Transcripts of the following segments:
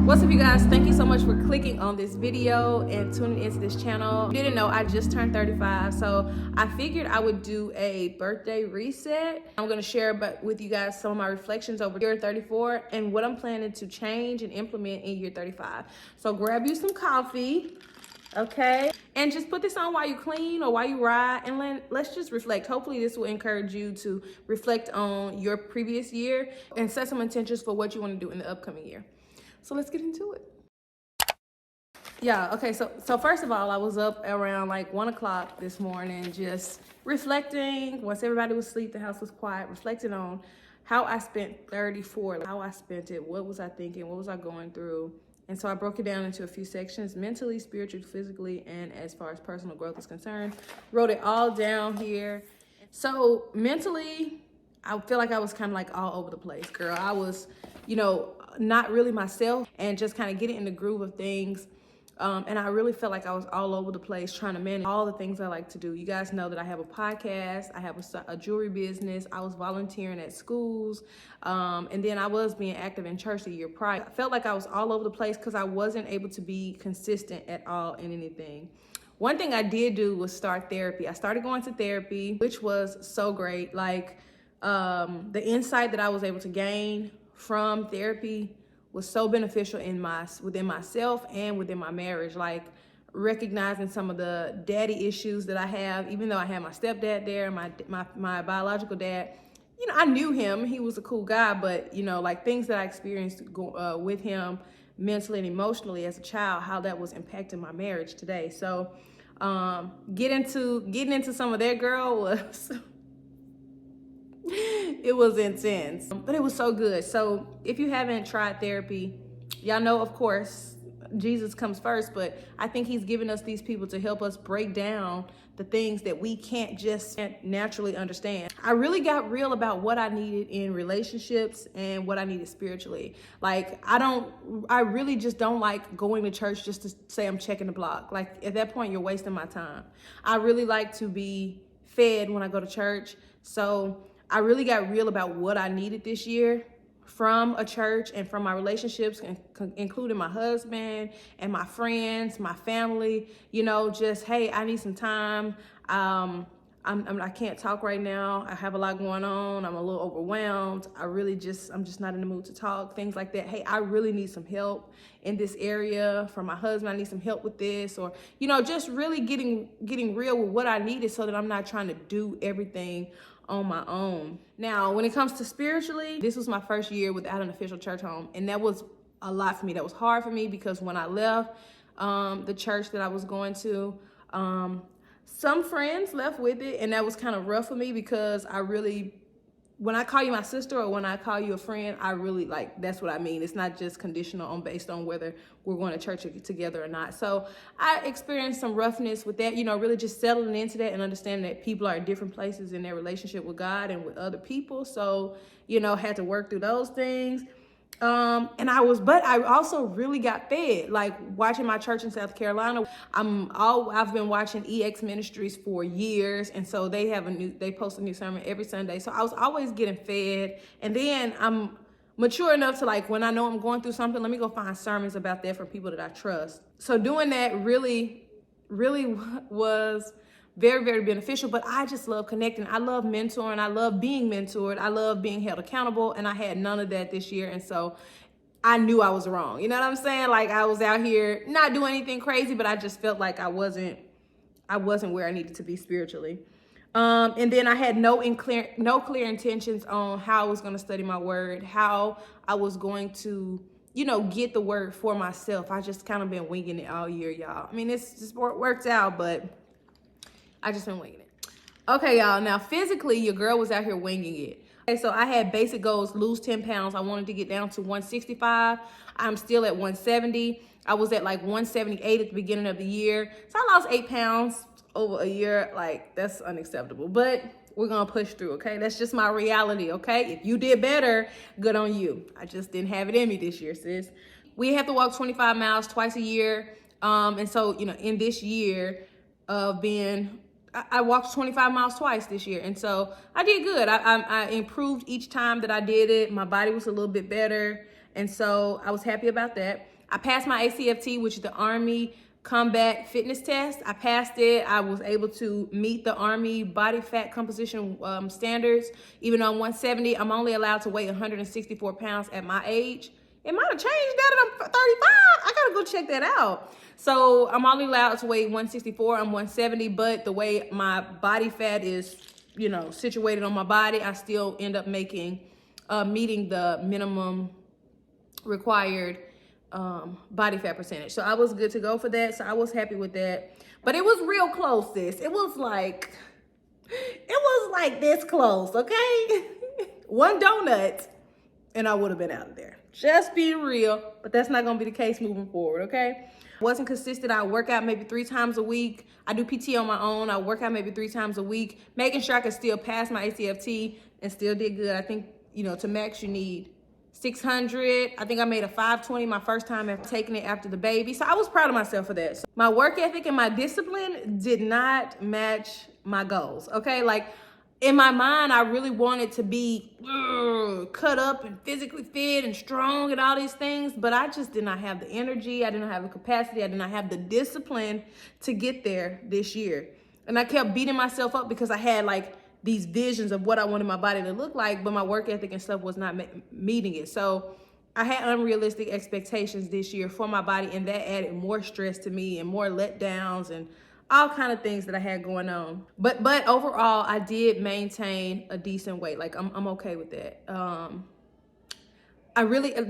What's up, you guys? Thank you so much for clicking on this video and tuning into this channel. If you didn't know, I just turned 35, so I figured I would do a birthday reset. I'm going to share with you guys some of my reflections over year 34 and what I'm planning to change and implement in year 35. So grab you some coffee, okay? And just put this on while you clean or while you ride, and let's just reflect. Hopefully this will encourage you to reflect on your previous year and set some intentions for what you want to do in the upcoming year. So let's get into it. Yeah, okay, so first of all, I was up around like 1 o'clock this morning, just reflecting. Once everybody was asleep, the house was quiet, reflecting on how I spent 34, how I spent it, what was I thinking, what was I going through. And so I broke it down into a few sections: mentally, spiritually, physically, and as far as personal growth is concerned. Wrote it all down here. So mentally, I feel like I was kind of like all over the place, girl. I was, not really myself, and just kind of getting in the groove of things. And I really felt like I was all over the place trying to manage all the things I like to do. You guys know that I have a podcast, I have a jewelry business, I was volunteering at schools, and then I was being active in church the year prior. I felt like I was all over the place because I wasn't able to be consistent at all in anything. One thing I did do was start therapy. I started going to therapy, which was so great. Like, the insight that I was able to gain from therapy was so beneficial within myself and within my marriage. Like, recognizing some of the daddy issues that I have, even though I had my stepdad there, my biological dad. I knew him, he was a cool guy, but like things that I experienced with him mentally and emotionally as a child, how that was impacting my marriage today. So getting into some of that, girl, was it was intense, but it was so good. So if you haven't tried therapy, y'all know, of course, Jesus comes first, but I think he's given us these people to help us break down the things that we can't just naturally understand. I really got real about what I needed in relationships and what I needed spiritually. Like, I really just don't like going to church just to say I'm checking the block. Like, at that point, you're wasting my time. I really like to be fed when I go to church. So I really got real about what I needed this year from a church and from my relationships, including my husband and my friends, my family. Just, hey, I need some time. I can't talk right now. I have a lot going on. I'm a little overwhelmed. I'm just not in the mood to talk, things like that. Hey, I really need some help in this area from my husband. I need some help with this, or, just really getting real with what I needed so that I'm not trying to do everything on my own. Now, when it comes to spiritually, this was my first year without an official church home, and that was a lot for me. That was hard for me because when I left the church that I was going to, some friends left with it, and that was kind of rough for me because I really when I call you my sister or when I call you a friend, I really like, that's what I mean. It's not just conditional on based on whether we're going to church together or not. So I experienced some roughness with that, you know, really just settling into that and understanding that people are at different places in their relationship with God and with other people. So, you know, had to work through those things. But I also really got fed, like watching my church in South Carolina. I've been watching EX Ministries for years. And so they post a new sermon every Sunday. So I was always getting fed. And then I'm mature enough to, like, when I know I'm going through something, let me go find sermons about that from people that I trust. So doing that really was very, very beneficial. But I just love connecting. I love mentoring. I love being mentored. I love being held accountable. And I had none of that this year. And so I knew I was wrong. You know what I'm saying? Like, I was out here not doing anything crazy, but I just felt like I wasn't where I needed to be spiritually. And then I had no clear intentions on how I was going to study my word, how I was going to, you know, get the word for myself. I just kind of been winging it all year, y'all. I mean, it's just worked out, but I just been winging it. Okay, y'all. Now, physically, your girl was out here winging it. Okay, so I had basic goals, lose 10 pounds. I wanted to get down to 165. I'm still at 170. I was at like 178 at the beginning of the year. So I lost 8 pounds over a year. Like, that's unacceptable. But we're going to push through, okay? That's just my reality, okay? If you did better, good on you. I just didn't have it in me this year, sis. We have to walk 25 miles twice a year. And so, you know, in this year of being... I walked 25 miles twice this year. And so I did good. I improved each time that I did it. My body was a little bit better. And so I was happy about that. I passed my ACFT, which is the Army Combat Fitness Test. I passed it. I was able to meet the Army body fat composition standards. Even though I'm 170, I'm only allowed to weigh 164 pounds at my age. It might have changed that at 35. I gotta go check that out. So I'm only allowed to weigh 164. I'm 170, but the way my body fat is, you know, situated on my body, I still end up meeting the minimum required body fat percentage. So I was good to go for that. So I was happy with that. But it was real close, sis. It was like this close, okay? One donut and I would have been out of there. Just being real, but that's not gonna be the case moving forward, okay? Wasn't consistent. I work out maybe 3 times a week. I do PT on my own. I work out maybe 3 times a week, making sure I could still pass my ACFT and still did good. I think, you know, to max you need 600. I think I made a 520 my first time after taking it after the baby. So I was proud of myself for that. So my work ethic and my discipline did not match my goals, okay? Like, in my mind, I really wanted to be cut up and physically fit and strong and all these things, but I just did not have the energy. I did not have the capacity. I did not have the discipline to get there this year. And I kept beating myself up because I had like these visions of what I wanted my body to look like, but my work ethic and stuff was not meeting it. So I had unrealistic expectations this year for my body, and that added more stress to me and more letdowns and all kind of things that I had going on. But overall, I did maintain a decent weight. Like, I'm okay with that.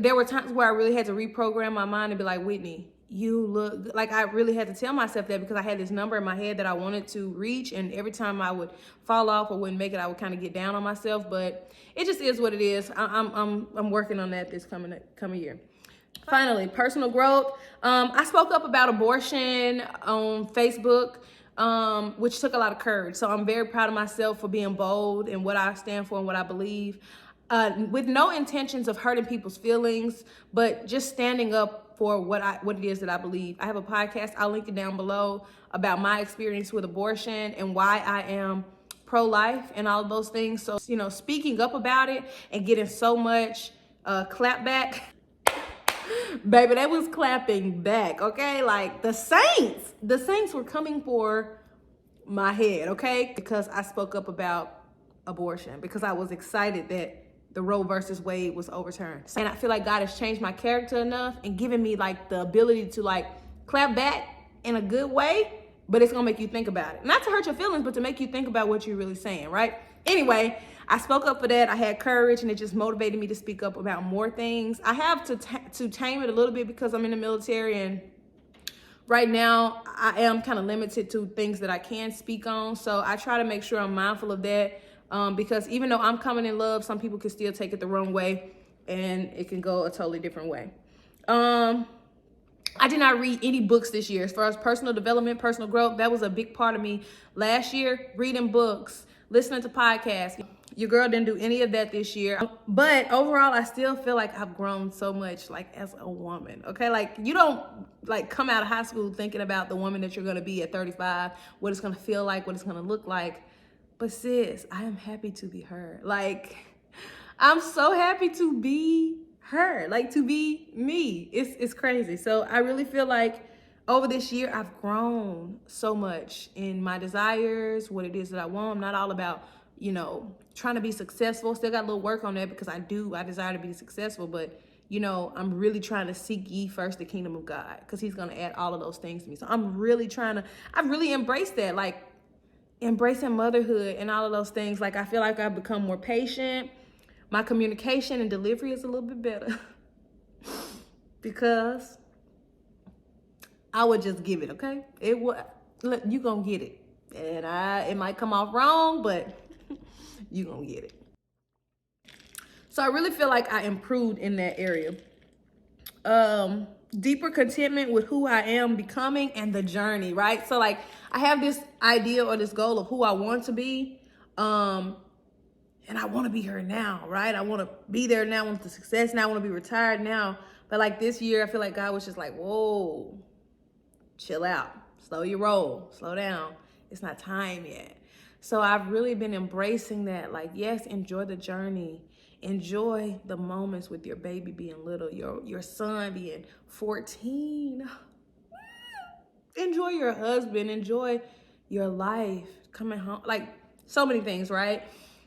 There were times where I really had to reprogram my mind and be like, Whitney, you look good. Like, I really had to tell myself that because I had this number in my head that I wanted to reach, and every time I would fall off or wouldn't make it, I would kind of get down on myself. But it just is what it is. I'm working on that this coming year. Finally, personal growth. I spoke up about abortion on Facebook, which took a lot of courage. So I'm very proud of myself for being bold and what I stand for and what I believe, with no intentions of hurting people's feelings, but just standing up for what it is that I believe. I have a podcast, I'll link it down below, about my experience with abortion and why I am pro-life and all of those things. So, you know, speaking up about it and getting so much clapback, baby, that was clapping back, okay? Like, the saints were coming for my head, okay? Because I spoke up about abortion, because I was excited that the Roe versus Wade was overturned. And I feel like God has changed my character enough and given me like the ability to like clap back in a good way, but it's gonna make you think about it. Not to hurt your feelings, but to make you think about what you're really saying, right? Anyway, I spoke up for that. I had courage, and it just motivated me to speak up about more things. I have to tame it a little bit because I'm in the military, and right now I am kind of limited to things that I can speak on. So I try to make sure I'm mindful of that. because even though I'm coming in love, some people can still take it the wrong way, and it can go a totally different way. I did not read any books this year. As far as personal development, personal growth, that was a big part of me last year. Reading books, listening to podcasts. Your girl didn't do any of that this year. But overall, I still feel like I've grown so much, like, as a woman, okay? Like, you don't, like, come out of high school thinking about the woman that you're gonna be at 35, what it's gonna feel like, what it's gonna look like. But sis, I am happy to be her. Like, I'm so happy to be her, like, to be me. It's crazy. So I really feel like over this year, I've grown so much in my desires, what it is that I want. I'm not all about, you know, trying to be successful. Still got a little work on that because I desire to be successful, but you know, I'm really trying to seek ye first the kingdom of God, because he's going to add all of those things to me. So I've really embraced that, like embracing motherhood and all of those things. Like, I feel like I've become more patient. My communication and delivery is a little bit better because I would just give it, okay? You gonna get it. And it might come off wrong, but you gonna get it. So I really feel like I improved in that area. Deeper contentment with who I am becoming and the journey, right? So like, I have this idea or this goal of who I want to be. And I want to be her now, right? I want to be there now. I want the success now. I want to be retired now. But like this year, I feel like God was just like, whoa, chill out, slow your roll, slow down. It's not time yet. So I've really been embracing that. Like, yes, enjoy the journey. Enjoy the moments with your baby being little, your son being 14. Enjoy your husband. Enjoy your life, coming home. Like, so many things, right?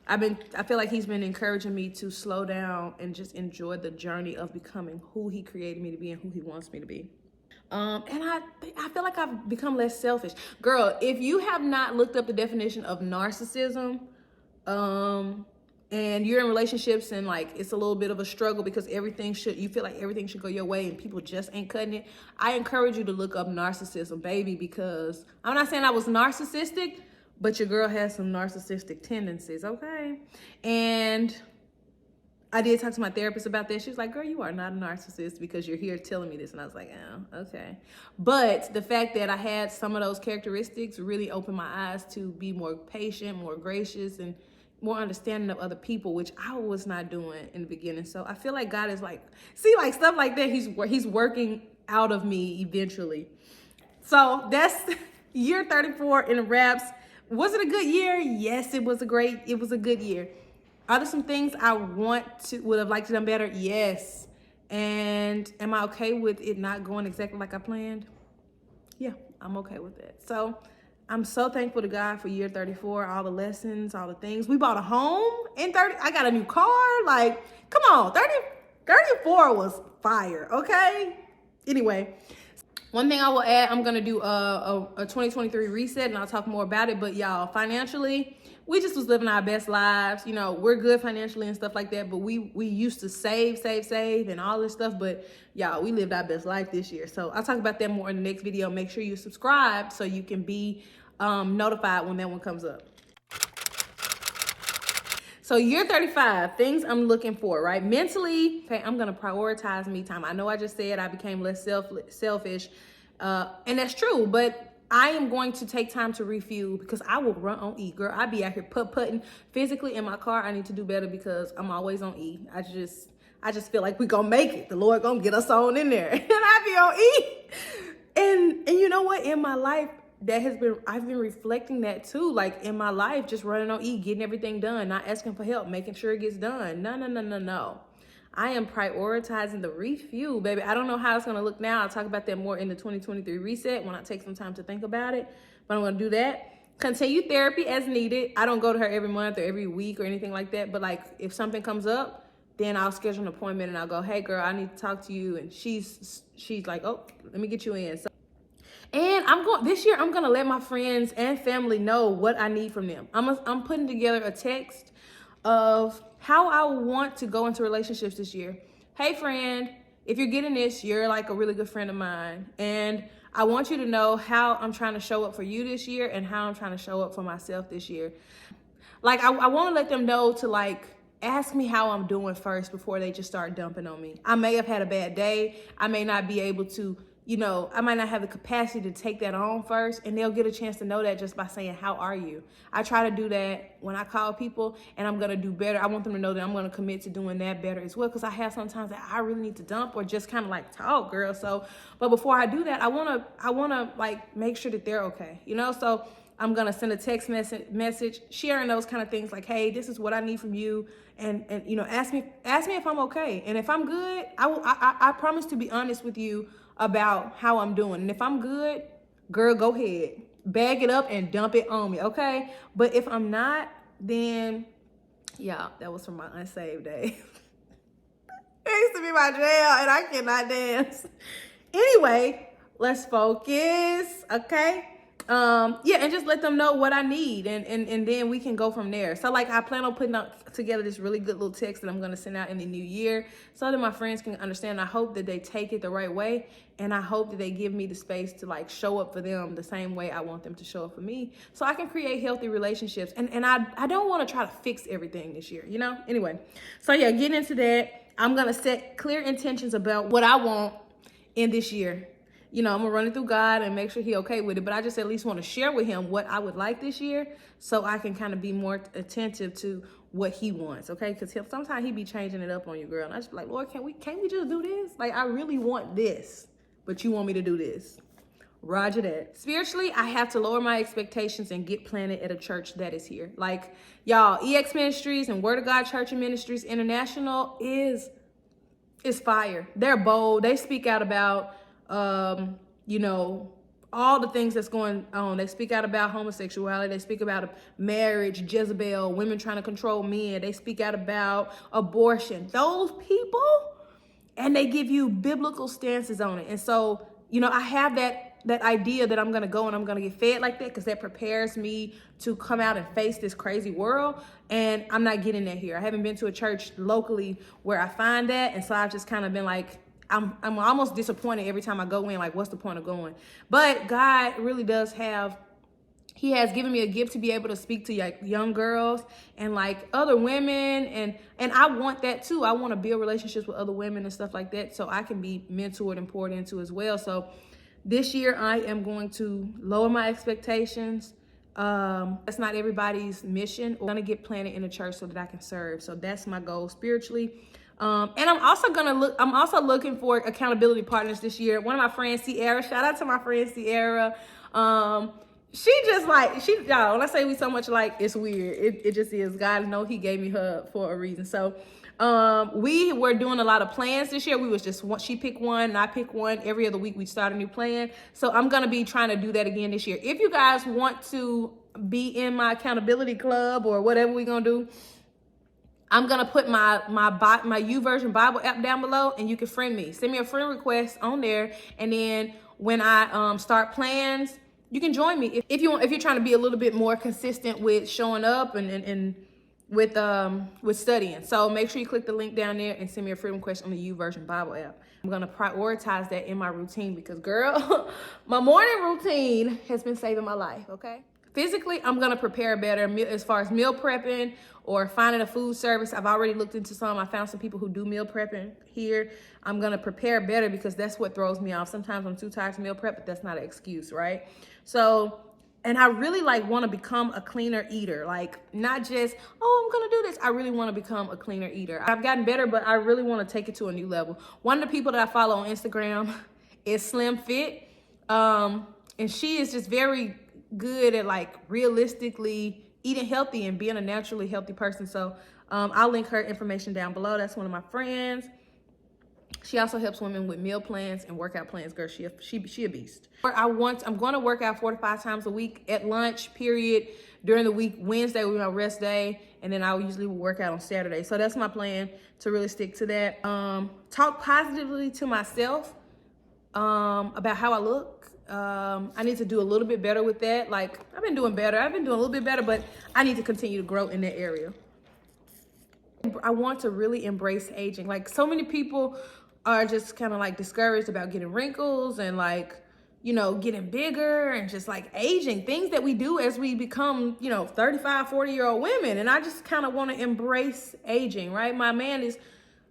I feel like he's been encouraging me to slow down and just enjoy the journey of becoming who he created me to be and who he wants me to be. And I feel like I've become less selfish. Girl, if you have not looked up the definition of narcissism, and you're in relationships and like it's a little bit of a struggle because you feel like everything should go your way and people just ain't cutting it, I encourage you to look up narcissism, baby, because I'm not saying I was narcissistic, but your girl has some narcissistic tendencies, okay? And I did talk to my therapist about that. She was like, girl, you are not a narcissist because you're here telling me this. And I was like, oh, okay. But the fact that I had some of those characteristics really opened my eyes to be more patient, more gracious, and more understanding of other people, which I was not doing in the beginning. So I feel like God is like, see, like stuff like that, he's working out of me eventually. So that's year 34 in the wraps. Was it a good year? Yes, it was a good year. Are there some things I would have liked to done better? Yes. And am I okay with it not going exactly like I planned? Yeah, I'm okay with that. So I'm so thankful to God for year 34, all the lessons, all the things. We bought a home in 30. I got a new car. Like, come on, 34 was fire, okay? Anyway, one thing I will add, I'm going to do a 2023 reset, and I'll talk more about it. But y'all, financially, we just was living our best lives. You know, we're good financially and stuff like that, but we used to save and all this stuff. But y'all, we lived our best life this year. So I'll talk about that more in the next video. Make sure you subscribe so you can be notified when that one comes up. So year 35, things I'm looking for, right? Mentally, okay, I'm going to prioritize me time. I know I just said I became less selfish, and that's true, but I am going to take time to refuel because I will run on E. Girl, I be out here putting physically in my car. I need to do better because I'm always on E. I just feel like we gonna make it. The Lord gonna get us on in there. And I be on E. And you know what? In my life, I've been reflecting that too. Like in my life, just running on E, getting everything done, not asking for help, making sure it gets done. No. I am prioritizing the refuel, baby. I don't know how it's gonna look now. I'll talk about that more in the 2023 reset when I take some time to think about it. But I'm gonna do that. Continue therapy as needed. I don't go to her every month or every week or anything like that. But like if something comes up, then I'll schedule an appointment and I'll go, hey girl, I need to talk to you. And she's like, oh, let me get you in. So, and this year, I'm going to let my friends and family know what I need from them. I'm putting together a text of how I want to go into relationships this year. Hey friend, if you're getting this, you're like a really good friend of mine. And I want you to know how I'm trying to show up for you this year and how I'm trying to show up for myself this year. Like, I want to let them know to like ask me how I'm doing first before they just start dumping on me. I may have had a bad day. I may not be able to, you know, I might not have the capacity to take that on first, and they'll get a chance to know that just by saying, how are you? I try to do that when I call people, and I'm going to do better. I want them to know that I'm going to commit to doing that better as well, because I have sometimes that I really need to dump or just kind of like talk, girl. So, but before I do that, I want to like make sure that they're okay, you know? So I'm going to send a text message sharing those kind of things like, hey, this is what I need from you. And you know, ask me if I'm okay. And if I'm good, I promise to be honest with you about how I'm doing. And if I'm good, girl, go ahead. Bag it up and dump it on me, okay? But if I'm not, then, yeah, that was from my unsaved day. It used to be my jam, and I cannot dance. Anyway, let's focus, okay? Yeah, and just let them know what I need, and then we can go from there. So like, I plan on putting together this really good little text that I'm going to send out in the new year so that my friends can understand. I hope that they take it the right way, and I hope that they give me the space to like show up for them the same way I want them to show up for me, so I can create healthy relationships. And I don't want to try to fix everything this year, you know? Anyway, so yeah, getting into that, I'm going to set clear intentions about what I want in this year. You know, I'm gonna run it through God and make sure He okay with it. But I just at least want to share with Him what I would like this year, so I can kind of be more attentive to what He wants, okay? Because sometimes He be changing it up on you, girl. And I just be like, Lord, can't we just do this? Like, I really want this, but you want me to do this. Roger that. Spiritually, I have to lower my expectations and get planted at a church that is here. Like, y'all, EX Ministries and Word of God Church and Ministries International is fire. They're bold. They speak out about you know, all the things that's going on. They speak out about homosexuality. They speak about marriage, Jezebel, women trying to control men. They speak out about abortion. Those people, and they give you biblical stances on it. And so, you know, I have that idea that I'm going to go and I'm going to get fed like that, because that prepares me to come out and face this crazy world. And I'm not getting that here. I haven't been to a church locally where I find that. And so I've just kind of been like, I'm almost disappointed every time I go in, like, what's the point of going? But God really does He has given me a gift to be able to speak to like young girls and like other women. And I want that too. I want to build relationships with other women and stuff like that, so I can be mentored and poured into as well. So this year I am going to lower my expectations. That's not everybody's mission. I'm gonna get planted in a church so that I can serve. So that's my goal spiritually. And I'm also looking for accountability partners this year. One of my friends, Sierra, shout out to my friend Sierra. She just like, y'all, when I say we so much like, it's weird. It just is. God knows He gave me her for a reason. So, we were doing a lot of plans this year. We was just, she picked one and I picked one. Every other week we start a new plan. So I'm going to be trying to do that again this year. If you guys want to be in my accountability club or whatever we're going to do, I'm going to put my YouVersion Bible app down below, and you can friend me. Send me a friend request on there. And then when I start plans, you can join me. If you're trying to be a little bit more consistent with showing up and with studying. So make sure you click the link down there and send me a friend request on the YouVersion Bible app. I'm going to prioritize that in my routine because, girl, my morning routine has been saving my life, okay? Physically, I'm going to prepare better as far as meal prepping or finding a food service. I've already looked into some. I found some people who do meal prepping here. I'm going to prepare better because that's what throws me off. Sometimes I'm too tired to meal prep, but that's not an excuse, right? So, and I really want to become a cleaner eater. Like, not just, oh, I'm going to do this. I really want to become a cleaner eater. I've gotten better, but I really want to take it to a new level. One of the people that I follow on Instagram is Slim Fit. And she is just very good at realistically eating healthy and being a naturally healthy person. So I'll link her information down below. That's one of my friends. She also helps women with meal plans and workout plans. Girl, she a beast. I'm going to work out 4 to 5 times a week at lunch period. During the week, Wednesday will be my rest day, and then I usually will work out on Saturday. So that's my plan, to really stick to that. Talk positively to myself about how I look. I need to do a little bit better with that. Like, I've been doing better. I've been doing a little bit better, but I need to continue to grow in that area. I want to really embrace aging. Like, so many people are just kind of discouraged about getting wrinkles and you know, getting bigger and just like aging, things that we do as we become, you know, 35, 40-year-old women. And I just kind of want to embrace aging, right? My man is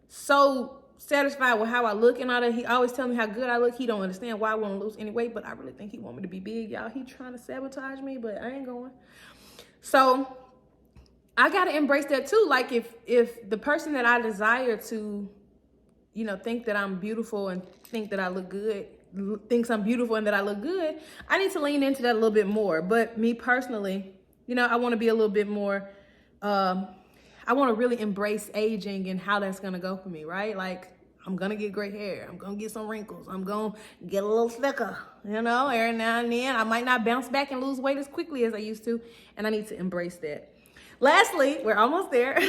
so satisfied with how I look and all that. He always tells me how good I look. He don't understand why I want to lose any weight, but I really think he want me to be big, y'all. He trying to sabotage me, but I ain't going. So I got to embrace that too. Like if the person that I desire to, you know, think that I'm beautiful and think that I look good, thinks I'm beautiful and that I look good, I need to lean into that a little bit more. But me personally, you know, I want to be a little bit more, I want to really embrace aging and how that's going to go for me, right? Like, I'm going to get gray hair. I'm going to get some wrinkles. I'm going to get a little thicker, you know, every now and then. I might not bounce back and lose weight as quickly as I used to, and I need to embrace that. Lastly, we're almost there.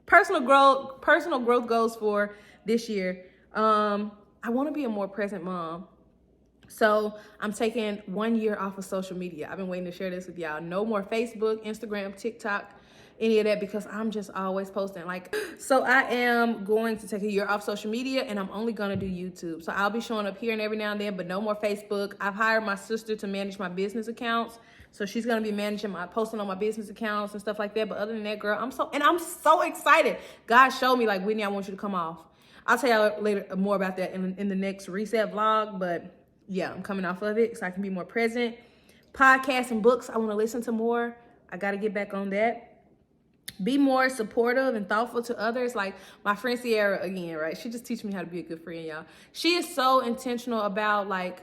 Personal growth goals for this year. I want to be a more present mom. So I'm taking 1 year off of social media. I've been waiting to share this with y'all. No more Facebook, Instagram, TikTok, any of that, because I'm just always posting. Like, so I am going to take a year off social media, and I'm only going to do YouTube. So I'll be showing up here and every now and then, but no more Facebook. I've hired my sister to manage my business accounts. So she's going to be managing posting on my business accounts and stuff like that. But other than that, girl, I'm so excited. God showed me, like, Whitney, I want you to come off. I'll tell y'all later more about that in the next reset vlog. But yeah, I'm coming off of it so I can be more present. Podcasts and books, I want to listen to more. I got to get back on that. Be more supportive and thoughtful to others. Like my friend Sierra, again, right? She just teach me how to be a good friend, y'all. She is so intentional about like,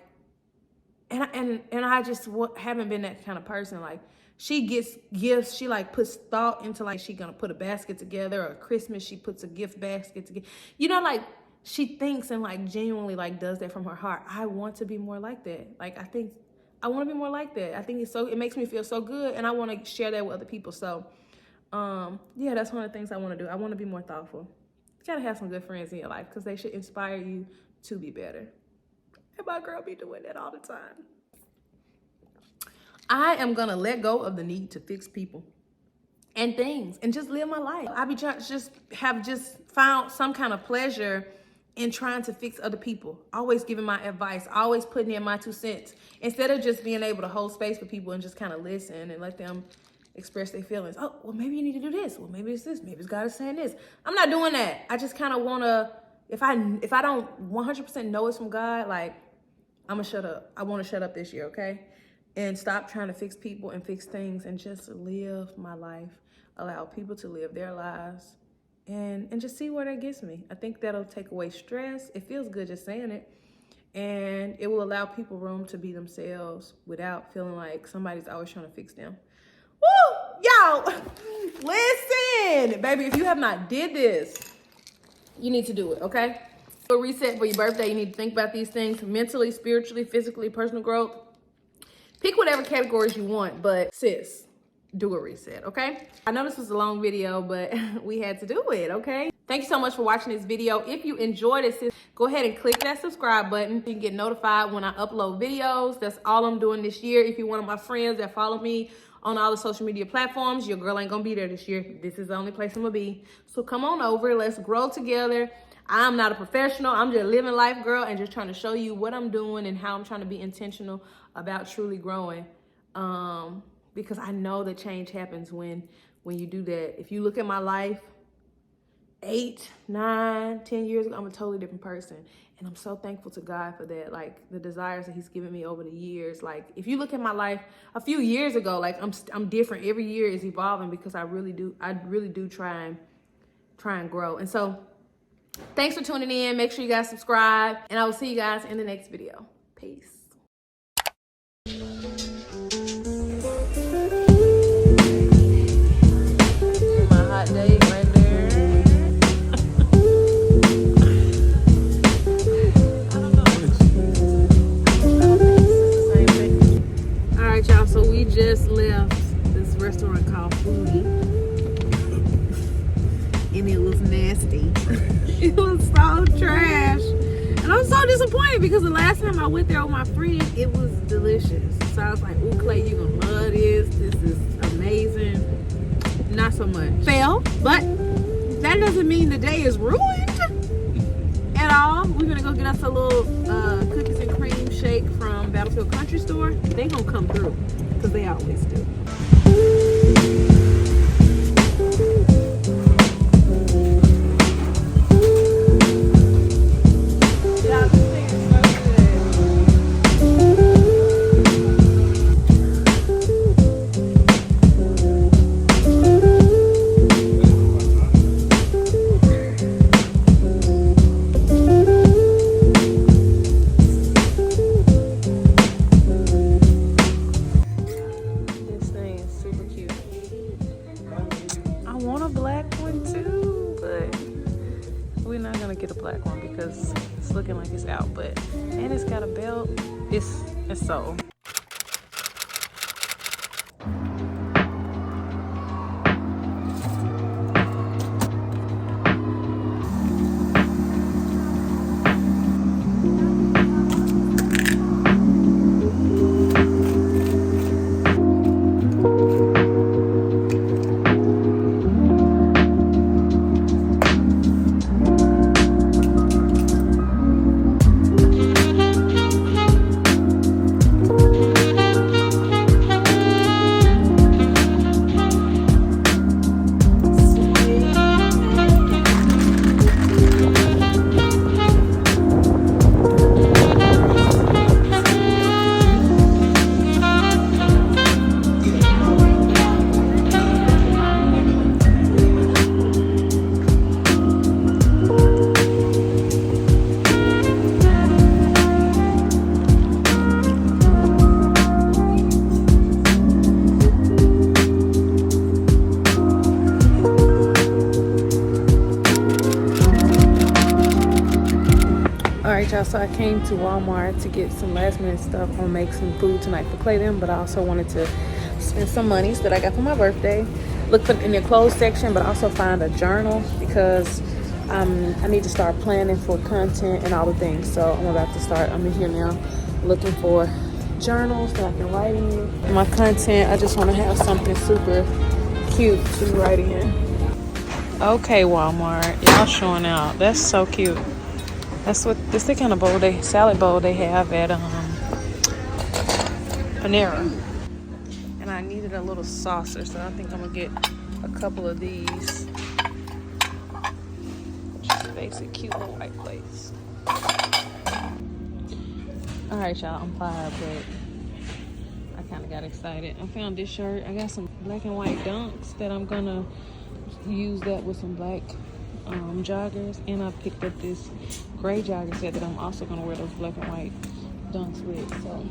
and I just haven't been that kind of person. Like she gets gifts. She like puts thought into like she gonna put a basket together, or Christmas she puts a gift basket together. You know, like she thinks and like genuinely like does that from her heart. I want to be more like that. Like I want to be more like that. I think it makes me feel so good, and I want to share that with other people. So yeah, that's one of the things I want to do. I want to be more thoughtful. You gotta have some good friends in your life because they should inspire you to be better. And my girl be doing that all the time. I am gonna let go of the need to fix people and things and just live my life. I be trying to just found some kind of pleasure in trying to fix other people, always giving my advice, always putting in my 2 cents, instead of just being able to hold space for people and just kind of listen and let them express their feelings. Oh, well, maybe you need to do this. Well, maybe it's this. Maybe it's God is saying this. I'm not doing that. I just kind of want to, if I don't 100% know it's from God, like, I'm going to shut up. I want to shut up this year, okay? And stop trying to fix people and fix things and just live my life. Allow people to live their lives and just see where that gets me. I think that'll take away stress. It feels good just saying it. And it will allow people room to be themselves without feeling like somebody's always trying to fix them. Woo! Yo, listen, baby, if you have not did this, you need to do it, okay? A reset for your birthday, you need to think about these things mentally, spiritually, physically, personal growth. Pick whatever categories you want, but sis, do a reset, okay? I know this was a long video, but we had to do it, okay? Thank you so much for watching this video. If you enjoyed it, sis, go ahead and click that subscribe button. You can get notified when I upload videos. That's all I'm doing this year. If you're one of my friends that follow me on all the social media platforms, your girl ain't gonna be there this year. This is the only place I'm gonna be. So come on over, let's grow together. I'm not a professional, I'm just living life, girl, and just trying to show you what I'm doing and how I'm trying to be intentional about truly growing. Because I know that change happens when you do that. If you look at my life 8, 9, 10 years ago, I'm a totally different person. And I'm so thankful to God for that. Like the desires that he's given me over the years. Like if you look at my life a few years ago, like I'm different. Every year is evolving because I really do try and grow. And so thanks for tuning in. Make sure you guys subscribe, and I will see you guys in the next video. Peace. My hot date right there. Y'all, so we just left this restaurant called Foodie, and it was nasty. It was so trash, and I'm so disappointed because the last time I went there with my friend, it was delicious. So I was like, "Ooh, Clay, you gonna love this. This is amazing." Not so much. Fail, but that doesn't mean the day is ruined at all. We're gonna go get us a little cookies and cream shake from Battle to a country store, they gonna come through, because they always do. It's looking like it's out, but and it's got a belt. It's so. Alright y'all, so I came to Walmart to get some last minute stuff. I'm gonna make some food tonight for Clayton, but I also wanted to spend some monies that I got for my birthday. Look for in the clothes section, but also find a journal because I need to start planning for content and all the things. So I'm about to start. I'm in here now looking for journals that I can write in. My content, I just want to have something super cute to write in. Okay, Walmart, y'all showing out. That's so cute. This the kind of bowl salad bowl they have at Panera. And I needed a little saucer, so I think I'm gonna get a couple of these. Just basic, cute little white plates. All right, y'all, I'm fired, but I kind of got excited. I found this shirt. I got some black and white dunks that I'm gonna use that with some black joggers, and I picked up this gray jogger set that I'm also gonna wear those black and white dunks with. So